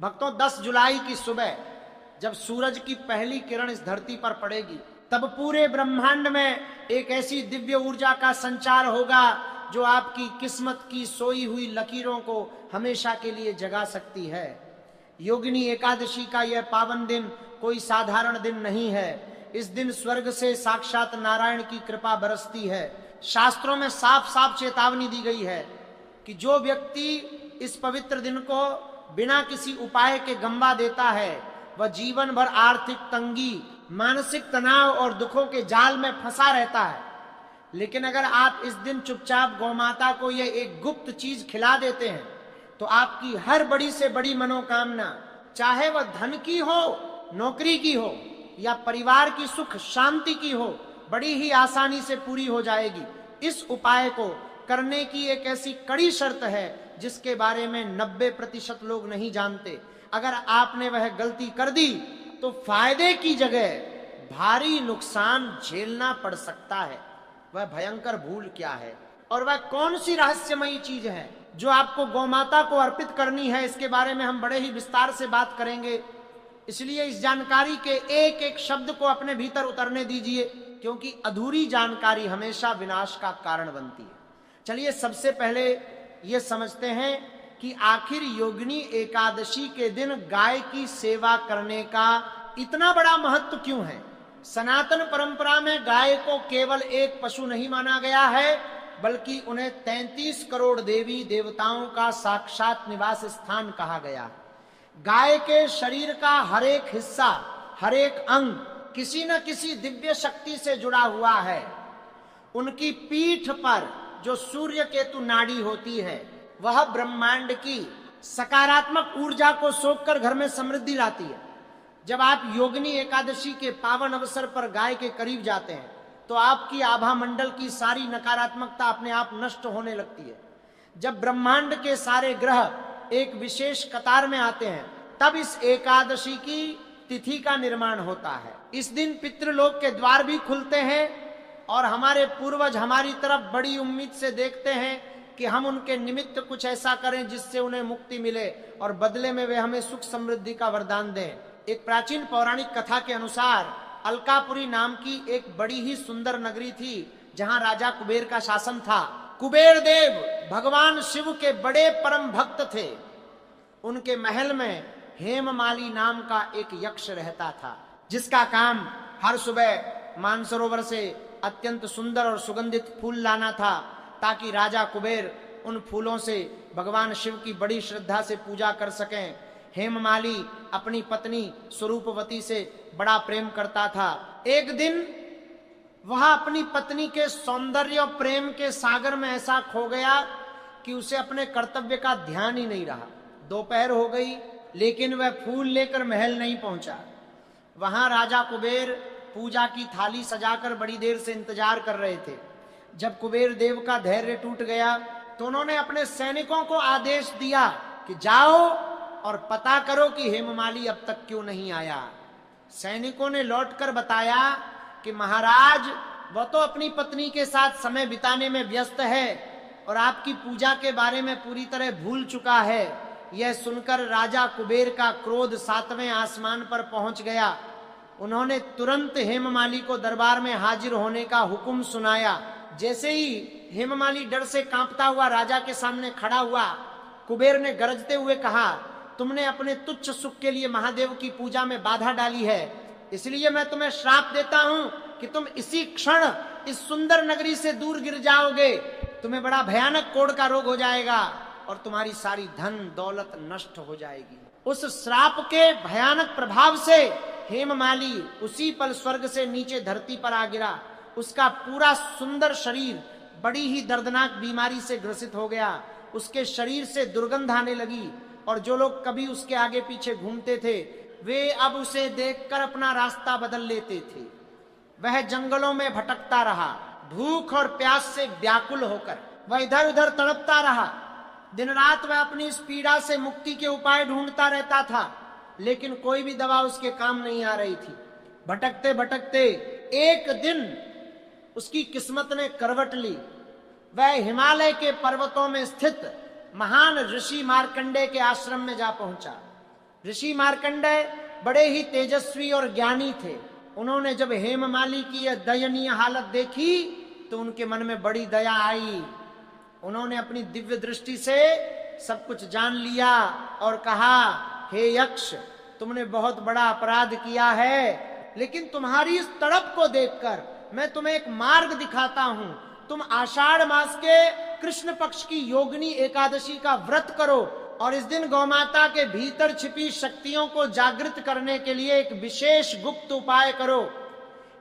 भक्तों, 10 जुलाई की सुबह जब सूरज की पहली किरण इस धरती पर पड़ेगी, तब पूरे ब्रह्मांड में एक ऐसी दिव्य ऊर्जा का संचार होगा जो आपकी किस्मत की सोई हुई लकीरों को हमेशा के लिए जगा सकती है। योगिनी एकादशी का यह पावन दिन कोई साधारण दिन नहीं है। इस दिन स्वर्ग से साक्षात नारायण की कृपा बरसती है। शास्त्रों में साफ साफ चेतावनी दी गई है कि जो व्यक्ति इस पवित्र दिन को बिना किसी उपाय के गंवा देता है वह जीवन भर आर्थिक तंगी, मानसिक तनाव और दुखों के जाल में फंसा रहता है। लेकिन अगर आप इस दिन चुपचाप गौमाता को यह एक गुप्त चीज खिला देते हैं तो आपकी हर बड़ी से बड़ी मनोकामना, चाहे वह धन की हो, नौकरी की हो या परिवार की सुख शांति की हो, बड़ी ही आसानी से पूरी हो जाएगी। इस उपाय को करने की एक ऐसी कड़ी शर्त है जिसके बारे में 90% लोग नहीं जानते। अगर आपने वह गलती कर दी तो फायदे की जगह भारी नुकसान झेलना पड़ सकता है। वह भयंकर भूल क्या है और वह कौन सी रहस्यमयी चीज है जो आपको गौमाता को अर्पित करनी है, इसके बारे में हम बड़े ही विस्तार से बात करेंगे। इसलिए इस जानकारी के एक एक शब्द को अपने भीतर उतरने दीजिए, क्योंकि अधूरी जानकारी हमेशा विनाश का कारण बनती है। चलिए सबसे पहले ये समझते हैं कि आखिर योगिनी एकादशी के दिन गाय की सेवा करने का इतना बड़ा महत्व क्यों है। सनातन परंपरा में गाय को केवल एक पशु नहीं माना गया है, बल्कि उन्हें 33 करोड़ देवी देवताओं का साक्षात निवास स्थान कहा गया। गाय के शरीर का हर एक हिस्सा, हर एक अंग किसी न किसी दिव्य शक्ति से जुड़ा हुआ है। उनकी पीठ पर जो सूर्य केतु नाड़ी होती है वह ब्रह्मांड की सकारात्मक ऊर्जा को सोखकर घर में समृद्धि लाती है। जब आप योगिनी एकादशी के पावन अवसर पर गाय के करीब जाते हैं तो आपकी आभा मंडल की सारी नकारात्मकता अपने आप नष्ट होने लगती है। जब ब्रह्मांड के सारे ग्रह एक विशेष कतार में आते हैं तब इस एकादशी की तिथि का निर्माण होता है। इस दिन पितृलोक के द्वार भी खुलते हैं और हमारे पूर्वज हमारी तरफ बड़ी उम्मीद से देखते हैं कि हम उनके निमित्त कुछ ऐसा करें जिससे उन्हें मुक्ति मिले और बदले में वे हमें सुख समृद्धि का वरदान दें। एक प्राचीन पौराणिक कथा के अनुसार अलकापुरी नाम की एक बड़ी ही सुंदर नगरी थी जहां राजा कुबेर का शासन था। कुबेर देव भगवान शिव के बड़े परम भक्त थे। उनके महल में हेममाली नाम का एक यक्ष रहता था, जिसका काम हर सुबह मानसरोवर से अत्यंत सुंदर और सुगंधित फूल लाना था, ताकि राजा कुबेर उन फूलों से भगवान शिव की बड़ी श्रद्धा से पूजा कर सकें। हेममाली अपनी पत्नी स्वरूपवती से बड़ा प्रेम करता था। एक दिन वह अपनी पत्नी के सौंदर्य और प्रेम के सागर में ऐसा खो गया कि उसे अपने कर्तव्य का ध्यान ही नहीं रहा। दोपहर हो गई लेकिन वह फूल लेकर महल नहीं पहुंचा। वहां राजा कुबेर पूजा की थाली सजाकर बड़ी देर से इंतजार कर रहे थे। जब कुबेर देव का धैर्य टूट गया तो उन्होंने अपने सैनिकों को आदेश दिया कि जाओ और पता करो कि हेममाली अब तक क्यों नहीं आया। सैनिकों ने लौटकर बताया कि महाराज, वह तो अपनी पत्नी के साथ समय बिताने में व्यस्त है और आपकी पूजा के बारे में पूरी तरह भूल चुका है। यह सुनकर राजा कुबेर का क्रोध 7वें आसमान पर पहुंच गया। उन्होंने तुरंत हेममाली को दरबार में हाजिर होने का हुक्म सुनाया। जैसे ही हेममाली डर से कांपता हुआ राजा के सामने खड़ा हुआ, कुबेर ने गरजते हुए कहा, तुमने अपने तुच्छ सुख के लिए महादेव की पूजा में बाधा डाली है, इसलिए मैं तुम्हें श्राप देता हूं कि तुम इसी क्षण इस सुंदर नगरी से दूर गिर जाओगे। तुम्हें बड़ा भयानक कोढ़ का रोग हो जाएगा और तुम्हारी सारी धन दौलत नष्ट हो जाएगी। उस श्राप के भयानक प्रभाव से हेममाली उसी पल स्वर्ग से नीचे धरती पर आ गिरा। उसका पूरा सुंदर शरीर बड़ी ही दर्दनाक बीमारी से ग्रसित हो गया। उसके शरीर से दुर्गंध आने लगी और जो लोग कभी उसके आगे पीछे घूमते थे वे अब उसे देखकर अपना रास्ता बदल लेते थे। वह जंगलों में भटकता रहा, भूख और प्यास से व्याकुल होकर वह इधर उधर तड़पता रहा। दिन रात वह अपनी इस पीड़ा से मुक्ति के उपाय ढूंढता रहता था, लेकिन कोई भी दवा उसके काम नहीं आ रही थी। भटकते भटकते एक दिन उसकी किस्मत ने करवट ली। वह हिमालय के पर्वतों में स्थित महान ऋषि मार्कंडेय के आश्रम में जा पहुंचा। ऋषि मार्कंडेय बड़े ही तेजस्वी और ज्ञानी थे। उन्होंने जब हेममाली की यह दयनीय हालत देखी तो उनके मन में बड़ी दया आई। उन्होंने अपनी दिव्य दृष्टि से सब कुछ जान लिया और कहा, हे यक्ष, तुमने बहुत बड़ा अपराध किया है, लेकिन तुम्हारी इस तड़प को देखकर मैं तुम्हें एक मार्ग दिखाता हूं। तुम आषाढ़ मास के कृष्ण पक्ष की योगिनी एकादशी का व्रत करो और इस दिन गौमाता के भीतर छिपी शक्तियों को जागृत करने के लिए एक विशेष गुप्त उपाय करो।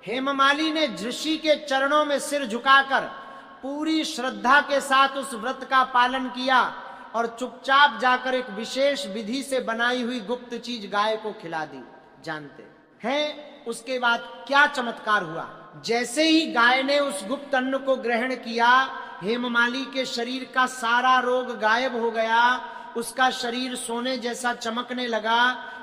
हेममाली ने ऋषि के चरणों में सिर झुकाकर पूरी श्रद्धा के साथ उस व्रत का पालन किया और चुपचाप जाकर एक विशेष विधि से बनाई हुई गुप्त चीज गाय को खिला दी। जानते हैं उसके बाद क्या चमत्कार हुआ? जैसे ही गाय ने उस गुप्त अन्न को ग्रहण किया, हेममाली के शरीर का सारा रोग गायब हो गया। उसका शरीर सोने जैसा चमकने लगा।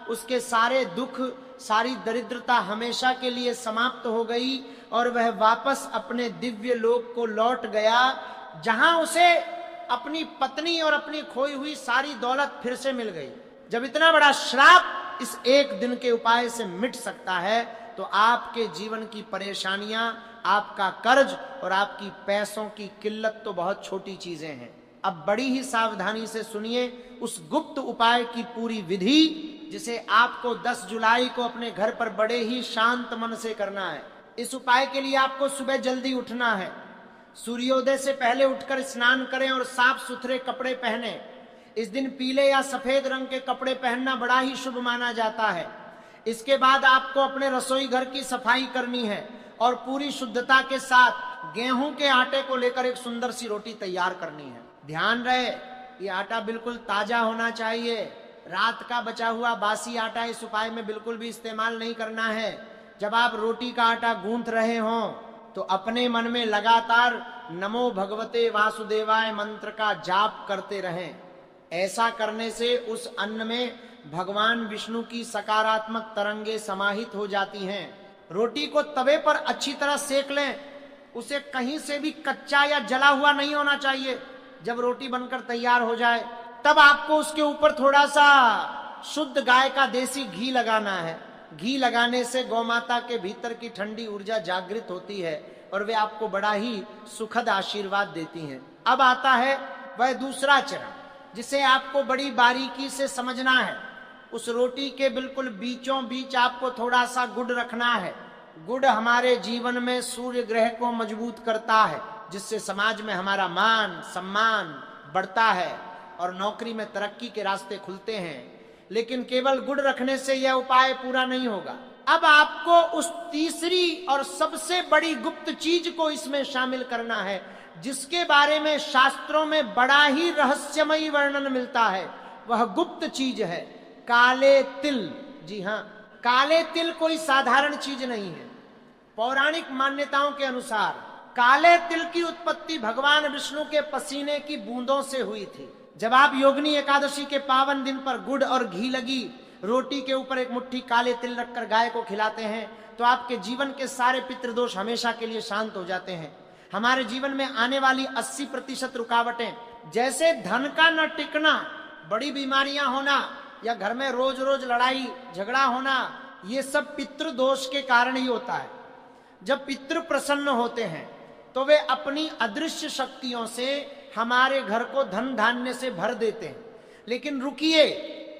उसके सारे दुख, सारी दरिद्रता हमेशा के लिए समाप्त हो गई और वह वापस अपने दिव्य लोक को लौट गया, जहां उसे अपनी पत्नी और अपनी खोई हुई सारी दौलत फिर से मिल गई। जब इतना बड़ा श्राप इस एक दिन के उपाय से मिट सकता है, तो आपके जीवन की परेशानियां, आपका कर्ज और आपकी पैसों की किल्लत तो बहुत छोटी चीजें हैं। अब बड़ी ही सावधानी से सुनिए उस गुप्त उपाय की पूरी विधि, जिसे आपको 10 जुलाई को अपने घर पर बड़े ही शांत मन से करना है। इस उपाय के लिए आपको सुबह जल्दी उठना है। सूर्योदय से पहले उठकर स्नान करें और साफ सुथरे कपड़े पहने। इस दिन पीले या सफेद रंग के कपड़े पहनना बड़ा ही शुभ माना जाता है। इसके बाद आपको अपने रसोई घर की सफाई करनी है और पूरी शुद्धता के साथ गेहूं के आटे को लेकर एक सुंदर सी रोटी तैयार करनी है। ध्यान रहे, ये आटा बिल्कुल ताजा होना चाहिए। रात का बचा हुआ बासी आटा इस उपाय में बिल्कुल भी इस्तेमाल नहीं करना है। जब आप रोटी का आटा गूंथ रहे हों तो अपने मन में लगातार नमो भगवते वासुदेवाय मंत्र का जाप करते रहें। ऐसा करने से उस अन्न में भगवान विष्णु की सकारात्मक तरंगे समाहित हो जाती हैं। रोटी को तवे पर अच्छी तरह सेक लें। उसे कहीं से भी कच्चा या जला हुआ नहीं होना चाहिए। जब रोटी बनकर तैयार हो जाए तब आपको उसके ऊपर थोड़ा सा शुद्ध गाय का देसी घी लगाना है। घी लगाने से गौमाता के भीतर की ठंडी ऊर्जा जागृत होती है और वे आपको बड़ा ही सुखद आशीर्वाद देती हैं। अब आता है वह दूसरा चरण, जिसे आपको बड़ी बारीकी से समझना है। उस रोटी के बिल्कुल बीचों बीच आपको थोड़ा सा गुड़ रखना है। गुड़ हमारे जीवन में सूर्य ग्रह को मजबूत करता है, जिससे समाज में हमारा मान सम्मान बढ़ता है और नौकरी में तरक्की के रास्ते खुलते हैं। लेकिन केवल गुड़ रखने से यह उपाय पूरा नहीं होगा। अब आपको उस तीसरी और सबसे बड़ी गुप्त चीज को इसमें शामिल करना है, जिसके बारे में शास्त्रों में बड़ा ही रहस्यमयी वर्णन मिलता है। वह गुप्त चीज है काले तिल। जी हाँ, काले तिल कोई साधारण चीज नहीं है। पौराणिक मान्यताओं के अनुसार काले तिल की उत्पत्ति भगवान विष्णु के पसीने की बूंदों से हुई थी। जब आप योगिनी एकादशी के पावन दिन पर गुड़ और घी लगी रोटी के ऊपर एक मुट्ठी काले तिल रखकर गाय को खिलाते हैं, तो आपके जीवन के सारे पितृदोष हमेशा के लिए शांत हो जाते हैं। हमारे जीवन में आने वाली 80% रुकावटें, जैसे धन का न टिकना, बड़ी बीमारियां होना या घर में रोज रोज लड़ाई झगड़ा होना, ये सब पितृदोष के कारण ही होता है। जब पितृ प्रसन्न होते हैं तो वे अपनी अदृश्य शक्तियों से हमारे घर को धन धान्य से भर देते हैं। लेकिन रुकिए,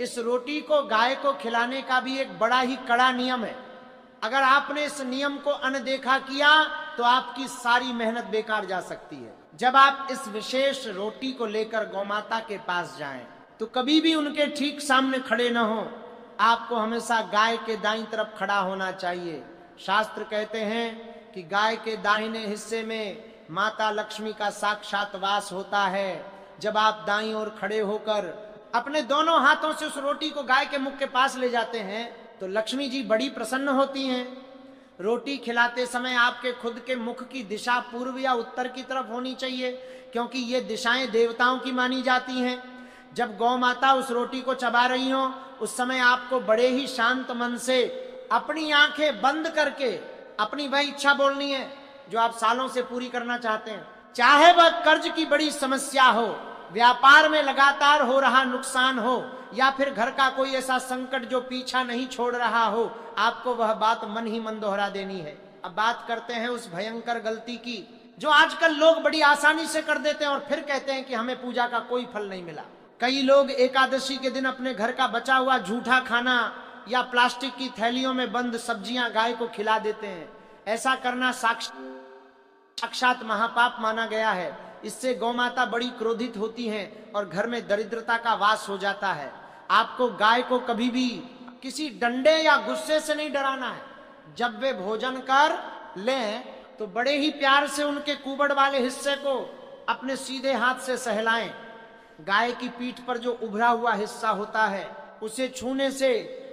इस रोटी को गाय को खिलाने का भी एक बड़ा ही कड़ा नियम है। अगर आपने इस नियम को अनदेखा किया तो आपकी सारी मेहनत बेकार जा सकती है। जब आप इस विशेष रोटी को लेकर गौमाता के पास जाएं, तो कभी भी उनके ठीक सामने खड़े न हो। आपको हमेशा गाय के दाईं तरफ खड़ा होना चाहिए। शास्त्र कहते हैं कि गाय के दाहिने हिस्से में माता लक्ष्मी का साक्षात वास होता है। जब आप दाईं ओर खड़े होकर अपने दोनों हाथों से उस रोटी को गाय के मुख के पास ले जाते हैं, तो लक्ष्मी जी बड़ी प्रसन्न होती हैं। रोटी खिलाते समय आपके खुद के मुख की दिशा पूर्व या उत्तर की तरफ होनी चाहिए, क्योंकि ये दिशाएं देवताओं की मानी जाती हैं। जब गौ माता उस रोटी को चबा रही हो, उस समय आपको बड़े ही शांत मन से अपनी आंखें बंद करके अपनी वह इच्छा बोलनी है जो आप सालों से पूरी करना चाहते हैं। चाहे वह कर्ज की बड़ी समस्या हो, व्यापार में लगातार हो रहा नुकसान हो, या फिर घर का कोई ऐसा संकट जो पीछा नहीं छोड़ रहा हो, आपको वह बात मन ही मन दोहरा देनी है। अब बात करते हैं उस भयंकर गलती की जो आजकल लोग बड़ी आसानी से कर देते हैं और फिर कहते हैं कि हमें पूजा का कोई फल नहीं मिला। कई लोग एकादशी के दिन अपने घर का बचा हुआ झूठा खाना या प्लास्टिक की थैलियों में बंद सब्जियां गाय को खिला देते हैं। ऐसा करना साक्षात महापाप माना गया है। इससे गौमाता बड़ी क्रोधित होती हैं और घर में दरिद्रता का वास हो जाता है। आपको गाय को कभी भी किसी डंडे या गुस्से से नहीं डराना है। जब वे भोजन कर लें तो बड़े ही प्यार से उनके कुबड़ वाले हिस्से को अपने सीधे हाथ से सहलाएं। गाय की पीठ पर जो उभरा हुआ हिस्सा होता है उसे छूने से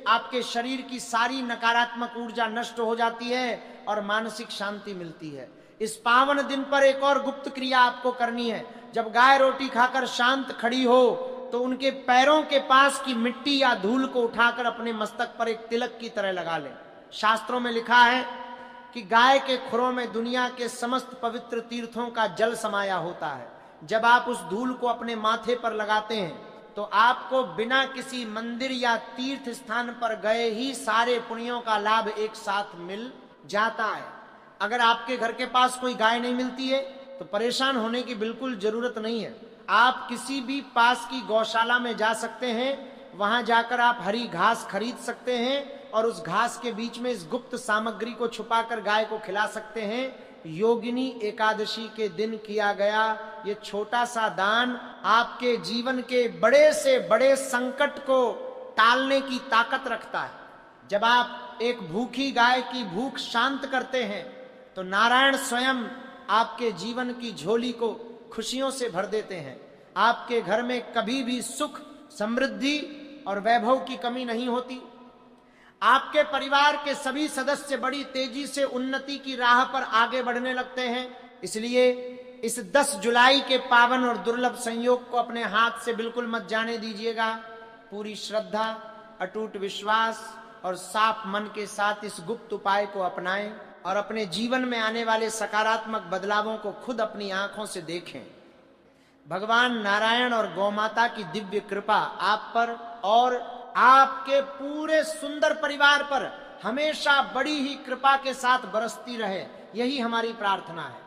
आपके शरीर की सारी नकारात्मक ऊर्जा नष्ट हो जाती है और मानसिक शांति मिलती है। इस पावन दिन पर एक और गुप्त क्रिया आपको करनी है। जब गाय रोटी खाकर शांत खड़ी हो तो उनके पैरों के पास की मिट्टी या धूल को उठाकर अपने मस्तक पर एक तिलक की तरह लगा लें। शास्त्रों में लिखा है कि गाय के खुरों में दुनिया के समस्त पवित्र तीर्थों का जल समाया होता है। जब आप उस धूल को अपने माथे पर लगाते हैं तो आपको बिना किसी मंदिर या तीर्थ स्थान पर गए ही सारे पुण्यों का लाभ एक साथ मिल जाता है। अगर आपके घर के पास कोई गाय नहीं मिलती है तो परेशान होने की बिल्कुल जरूरत नहीं है। आप किसी भी पास की गौशाला में जा सकते हैं। वहां जाकर आप हरी घास खरीद सकते हैं और उस घास के बीच में इस गुप्त सामग्री को छुपाकर गाय को खिला सकते हैं। योगिनी एकादशी के दिन किया गया ये छोटा सा दान आपके जीवन के बड़े से बड़े संकट को टालने की ताकत रखता है। जब आप एक भूखी गाय की भूख शांत करते हैं तो नारायण स्वयं आपके जीवन की झोली को खुशियों से भर देते हैं। आपके घर में कभी भी सुख, समृद्धि और वैभव की कमी नहीं होती। आपके परिवार के सभी सदस्य बड़ी तेजी से उन्नति की राह पर आगे बढ़ने लगते हैं। इसलिए इस 10 जुलाई के पावन और दुर्लभ संयोग को अपने हाथ से बिल्कुल मत जाने दीजिएगा। पूरी श्रद्धा, अटूट विश्वास और साफ मन के साथ इस गुप्त उपाय को अपनाएं और अपने जीवन में आने वाले सकारात्मक बदलावों को खुद अपनी आंखों से देखें। भगवान नारायण और गौमाता की दिव्य कृपा आप पर और आपके पूरे सुंदर परिवार पर हमेशा बड़ी ही कृपा के साथ बरसती रहे, यही हमारी प्रार्थना है।